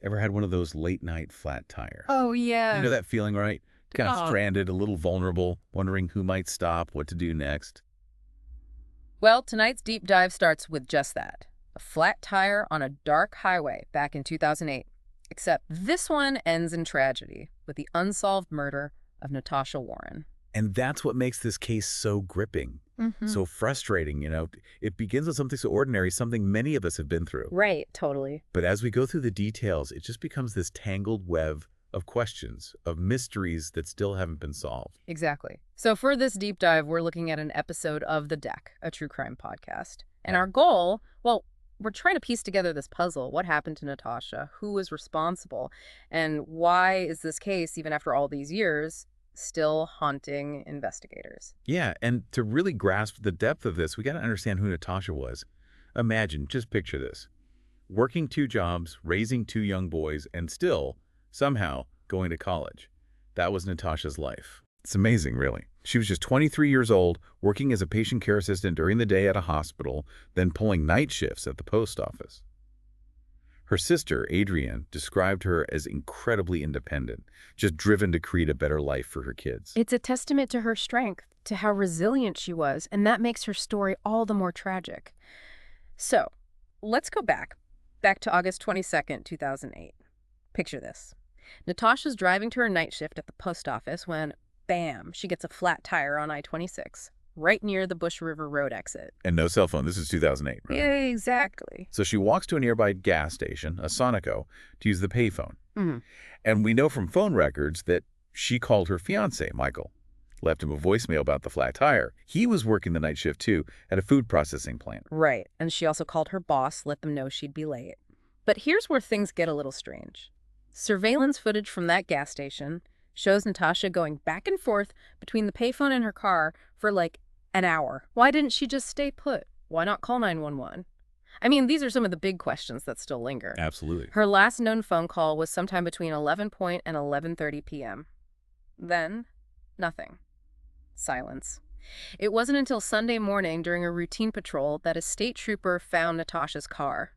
Ever had one of those late night flat tire? Oh, You yeah. know that feeling, right? Kind of Oh. stranded, a little vulnerable, wondering who might stop, what to do next. Well, tonight's deep dive starts with just that. A flat tire on a dark highway back in 2008. Except this one ends in tragedy with the unsolved murder of Natasha Warren. And that's what makes this case so gripping, Mm-hmm. so frustrating. It begins with something so ordinary, something many of us have been through. Right, totally. But as we go through the details, it just becomes this tangled web of questions, of mysteries that still haven't been solved. Exactly. So for this deep dive, we're looking at an episode of The Deck, a true crime podcast. And our goal, well, we're trying to piece together this puzzle. What happened to Natasha? Who was responsible? And why is this case, even after all these years, still haunting investigators? Yeah, and to really grasp the depth of this, we got to understand who Natasha was. Imagine, just picture this. Working two jobs, raising two young boys, and still, somehow, going to college. That was Natasha's life. It's amazing, really. She was just 23 years old, working as a patient care assistant during the day at a hospital, then pulling night shifts at the post office. Her sister, Adrienne, described her as incredibly independent, just driven to create a better life for her kids. It's a testament to her strength, to how resilient she was, and that makes her story all the more tragic. So, let's go back to August 22nd, 2008. Picture this. Natasha's driving to her night shift at the post office when, bam, she gets a flat tire on I-26, right near the Bush River Road exit. And no cell phone. This is 2008, right? Yeah, exactly. So she walks to a nearby gas station, a Sonico, to use the payphone. Hmm. And we know from phone records that she called her fiancé, Michael, left him a voicemail about the flat tire. He was working the night shift, too, at a food processing plant. Right, and she also called her boss, let them know she'd be late. But here's where things get a little strange. Surveillance footage from that gas station shows Natasha going back and forth between the payphone and her car for like an hour. Why didn't she just stay put? Why not call 911? I mean, these are some of the big questions that still linger. Absolutely. Her last known phone call was sometime between 11 and 11:30 p.m. Then, nothing. Silence. It wasn't until Sunday morning during a routine patrol that a state trooper found Natasha's car.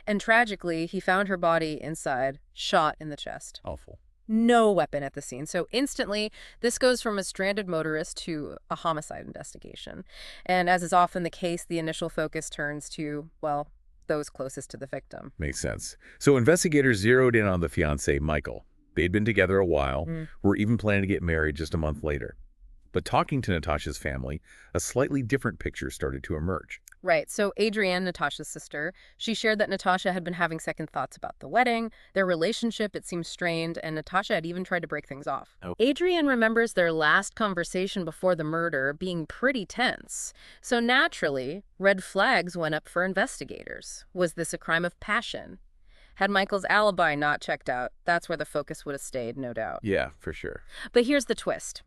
And tragically, he found her body inside, shot in the chest. Awful. No weapon at the scene. So instantly, this goes from a stranded motorist to a homicide investigation. And as is often the case, the initial focus turns to, well, those closest to the victim. Makes sense. So investigators zeroed in on the fiancé, Michael. They'd been together a while, were even planning to get married just a month later. But talking to Natasha's family, a slightly different picture started to emerge. Right. So Adrienne, Natasha's sister, she shared that Natasha had been having second thoughts about the wedding. Their relationship, it seemed strained, and Natasha had even tried to break things off. Oh. Adrienne remembers their last conversation before the murder being pretty tense. So naturally, red flags went up for investigators. Was this a crime of passion? Had Michael's alibi not checked out, that's where the focus would have stayed, no doubt. Yeah, for sure. But here's the twist.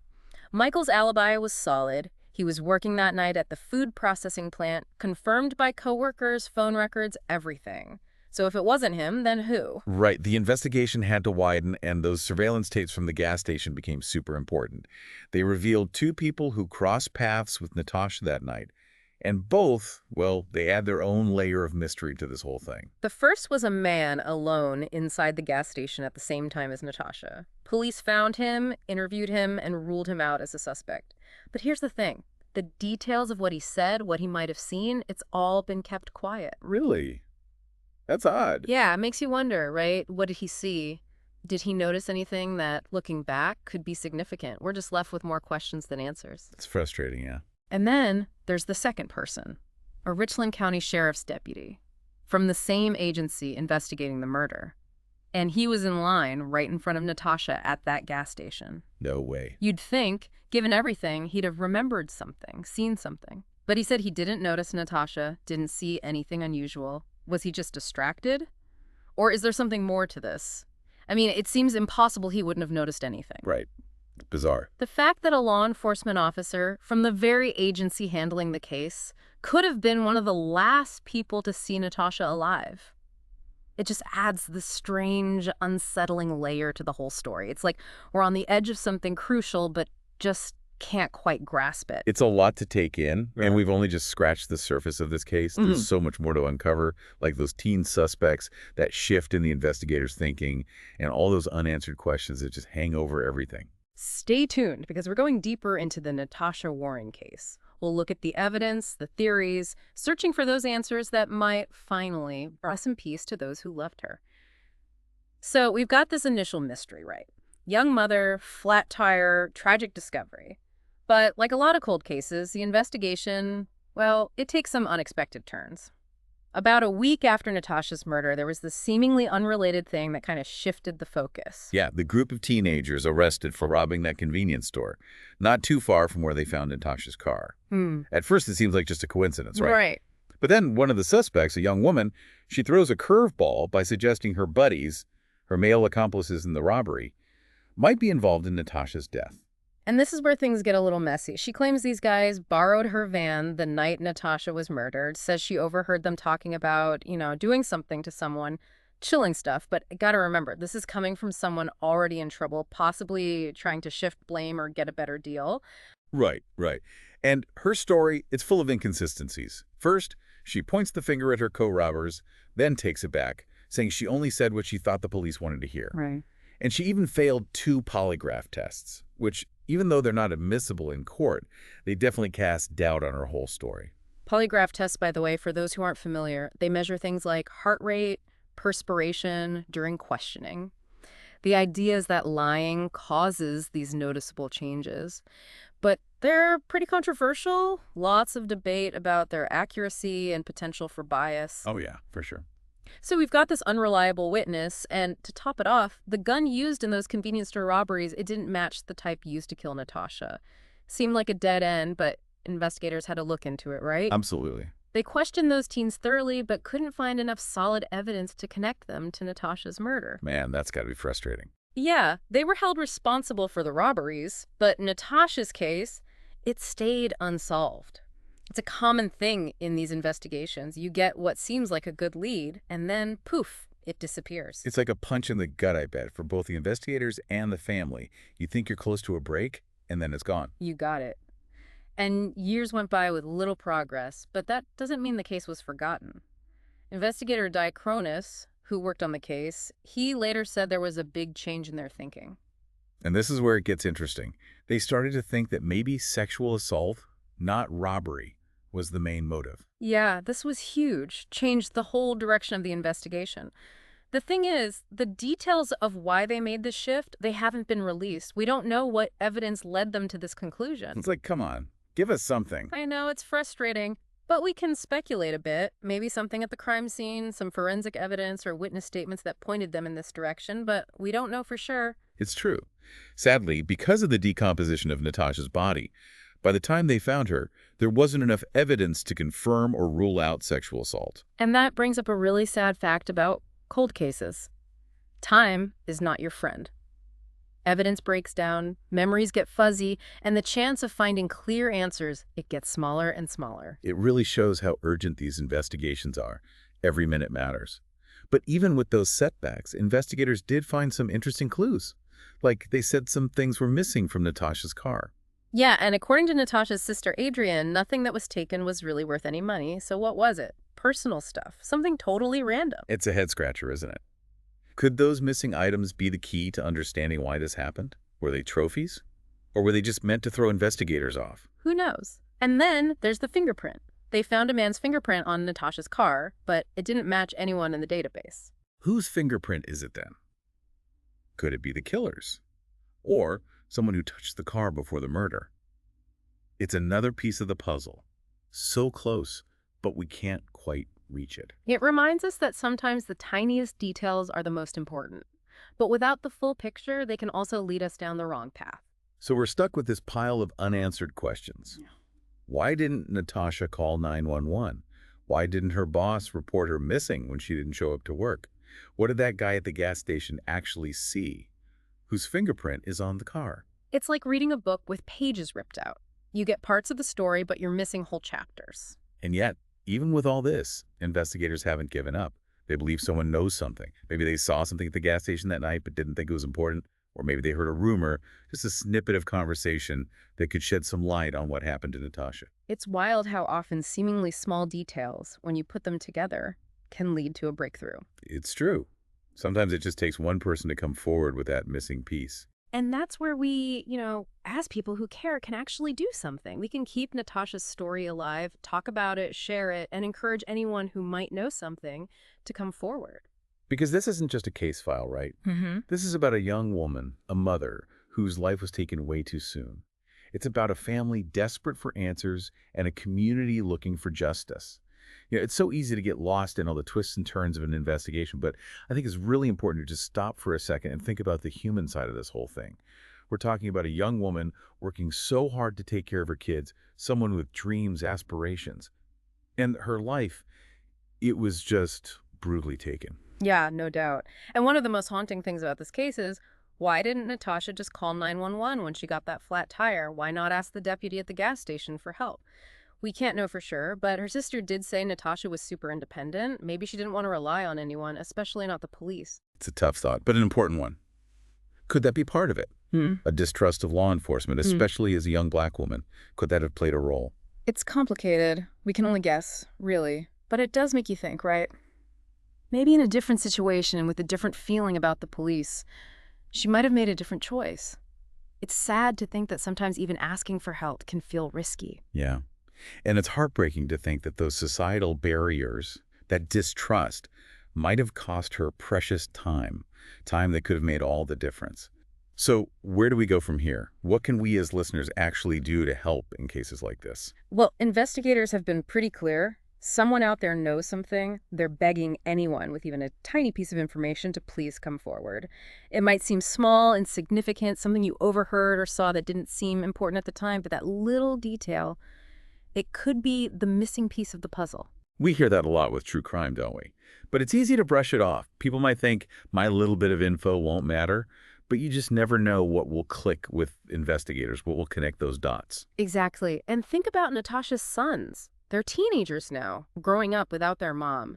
Michael's alibi was solid. He was working that night at the food processing plant, confirmed by coworkers, phone records, everything. So if it wasn't him, then who? Right. The investigation had to widen, and those surveillance tapes from the gas station became super important. They revealed two people who crossed paths with Natasha that night. And both, well, they add their own layer of mystery to this whole thing. The first was a man alone inside the gas station at the same time as Natasha. Police found him, interviewed him, and ruled him out as a suspect. But here's the thing. The details of what he said, what he might have seen, it's all been kept quiet. Really? That's odd. Yeah, it makes you wonder, right? What did he see? Did he notice anything that, looking back, could be significant? We're just left with more questions than answers. It's frustrating, yeah. And then there's the second person, a Richland County Sheriff's deputy from the same agency investigating the murder. And he was in line right in front of Natasha at that gas station. No way. You'd think, given everything, he'd have remembered something, seen something. But he said he didn't notice Natasha, didn't see anything unusual. Was he just distracted? Or is there something more to this? I mean, it seems impossible he wouldn't have noticed anything. Right. Bizarre. The fact that a law enforcement officer from the very agency handling the case could have been one of the last people to see Natasha alive. It just adds this strange, unsettling layer to the whole story. It's like we're on the edge of something crucial, but just can't quite grasp it. It's a lot to take in, Right. and we've only just scratched the surface of this case. There's so much more to uncover, like those teen suspects, that shift in the investigators' thinking, and all those unanswered questions that just hang over everything. Stay tuned, because we're going deeper into the Natasha Warren case. We'll look at the evidence, the theories, searching for those answers that might finally bring some peace to those who loved her. So we've got this initial mystery, right? Young mother, flat tire, tragic discovery. But like a lot of cold cases, the investigation, well, it takes some unexpected turns. About a week after Natasha's murder, there was this seemingly unrelated thing that kind of shifted the focus. Yeah, the group of teenagers arrested for robbing that convenience store, not too far from where they found Natasha's car. At first, it seems like just a coincidence, right? Right. But then one of the suspects, a young woman, she throws a curveball by suggesting her buddies, her male accomplices in the robbery, might be involved in Natasha's death. And this is where things get a little messy. She claims these guys borrowed her van the night Natasha was murdered, says she overheard them talking about, doing something to someone, chilling stuff. But gotta remember, this is coming from someone already in trouble, possibly trying to shift blame or get a better deal. Right, right. And her story, it's full of inconsistencies. First, she points the finger at her co-robbers, then takes it back, saying she only said what she thought the police wanted to hear. Right. And she even failed 2 polygraph tests, which, even though they're not admissible in court, they definitely cast doubt on her whole story. Polygraph tests, by the way, for those who aren't familiar, they measure things like heart rate, perspiration during questioning. The idea is that lying causes these noticeable changes. But they're pretty controversial. Lots of debate about their accuracy and potential for bias. Oh, yeah, for sure. So we've got this unreliable witness, and to top it off, the gun used in those convenience store robberies, it didn't match the type used to kill Natasha. Seemed like a dead end, but investigators had to look into it, right? Absolutely. They questioned those teens thoroughly, but couldn't find enough solid evidence to connect them to Natasha's murder. Man, that's got to be frustrating. Yeah, they were held responsible for the robberies, but Natasha's case, it stayed unsolved. It's a common thing in these investigations. You get what seems like a good lead, and then, poof, it disappears. It's like a punch in the gut, I bet, for both the investigators and the family. You think you're close to a break, and then it's gone. You got it. And years went by with little progress, but that doesn't mean the case was forgotten. Investigator Diachronis, who worked on the case, he later said there was a big change in their thinking. And this is where it gets interesting. They started to think that maybe sexual assault, not robbery, was the main motive. Yeah, this was huge, changed the whole direction of the investigation. The thing is, the details of why they made this shift, they haven't been released. We don't know what evidence led them to this conclusion. It's like, come on, give us something. I know, it's frustrating, but we can speculate a bit. Maybe something at the crime scene, some forensic evidence or witness statements that pointed them in this direction, but we don't know for sure. It's true. Sadly, because of the decomposition of Natasha's body, by the time they found her, there wasn't enough evidence to confirm or rule out sexual assault. And that brings up a really sad fact about cold cases. Time is not your friend. Evidence breaks down, memories get fuzzy, and the chance of finding clear answers, it gets smaller and smaller. It really shows how urgent these investigations are. Every minute matters. But even with those setbacks, investigators did find some interesting clues. Like they said some things were missing from Natasha's car. Yeah, and according to Natasha's sister Adrienne, nothing that was taken was really worth any money. So what was it? Personal stuff. Something totally random. It's a head-scratcher, isn't it? Could those missing items be the key to understanding why this happened? Were they trophies? Or were they just meant to throw investigators off? Who knows? And then there's the fingerprint. They found a man's fingerprint on Natasha's car, but it didn't match anyone in the database. Whose fingerprint is it then? Could it be the killer's? Or someone who touched the car before the murder? It's another piece of the puzzle. So close, but we can't quite reach it. It reminds us that sometimes the tiniest details are the most important. But without the full picture, they can also lead us down the wrong path. So we're stuck with this pile of unanswered questions. Why didn't Natasha call 911? Why didn't her boss report her missing when she didn't show up to work? What did that guy at the gas station actually see? Whose fingerprint is on the car? It's like reading a book with pages ripped out. You get parts of the story, but you're missing whole chapters. And yet, even with all this, investigators haven't given up. They believe someone knows something. Maybe they saw something at the gas station that night but didn't think it was important. Or maybe they heard a rumor, just a snippet of conversation that could shed some light on what happened to Natasha. It's wild how often seemingly small details, when you put them together, can lead to a breakthrough. It's true. Sometimes it just takes one person to come forward with that missing piece. And that's where we, as people who care, can actually do something. We can keep Natasha's story alive, talk about it, share it, and encourage anyone who might know something to come forward. Because this isn't just a case file, right? Mm-hmm. This is about a young woman, a mother, whose life was taken way too soon. It's about a family desperate for answers and a community looking for justice. It's so easy to get lost in all the twists and turns of an investigation, but I think it's really important to just stop for a second and think about the human side of this whole thing. We're talking about a young woman working so hard to take care of her kids, someone with dreams, aspirations. And her life, it was just brutally taken. Yeah, no doubt. And one of the most haunting things about this case is, why didn't Natasha just call 911 when she got that flat tire? Why not ask the deputy at the gas station for help? We can't know for sure, but her sister did say Natasha was super independent. Maybe she didn't want to rely on anyone, especially not the police. It's a tough thought, but an important one. Could that be part of it? A distrust of law enforcement, especially as a young black woman. Could that have played a role? It's complicated. We can only guess, really. But it does make you think, right? Maybe in a different situation with a different feeling about the police, she might have made a different choice. It's sad to think that sometimes even asking for help can feel risky. Yeah. And it's heartbreaking to think that those societal barriers, that distrust, might have cost her precious time that could have made all the difference. So where do we go from here? What can we as listeners actually do to help in cases like this? Well, investigators have been pretty clear. Someone out there knows something. They're begging anyone with even a tiny piece of information to please come forward. It might seem small, insignificant, something you overheard or saw that didn't seem important at the time, but that little detail, it could be the missing piece of the puzzle. We hear that a lot with true crime, don't we? But it's easy to brush it off. People might think my little bit of info won't matter, but you just never know what will click with investigators, what will connect those dots. Exactly. And think about Natasha's sons. They're teenagers now, growing up without their mom.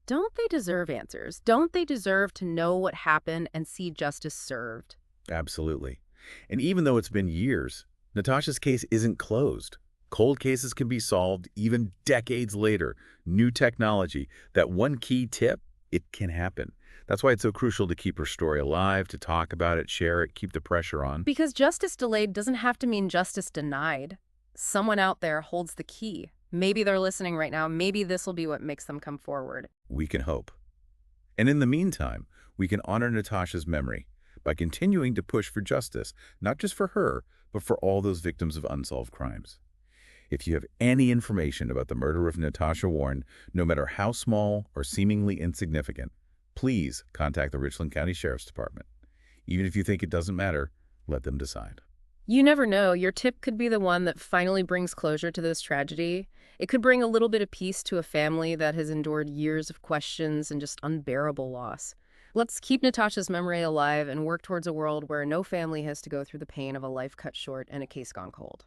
Don't they deserve answers? Don't they deserve to know what happened and see justice served? Absolutely. And even though it's been years, Natasha's case isn't closed. Cold cases can be solved even decades later. New technology, that one key tip, it can happen. That's why it's so crucial to keep her story alive, to talk about it, share it, keep the pressure on. Because justice delayed doesn't have to mean justice denied. Someone out there holds the key. Maybe they're listening right now. Maybe this will be what makes them come forward. We can hope. And in the meantime, we can honor Natasha's memory by continuing to push for justice, not just for her, but for all those victims of unsolved crimes. If you have any information about the murder of Natasha Warren, no matter how small or seemingly insignificant, please contact the Richland County Sheriff's Department. Even if you think it doesn't matter, let them decide. You never know. Your tip could be the one that finally brings closure to this tragedy. It could bring a little bit of peace to a family that has endured years of questions and just unbearable loss. Let's keep Natasha's memory alive and work towards a world where no family has to go through the pain of a life cut short and a case gone cold.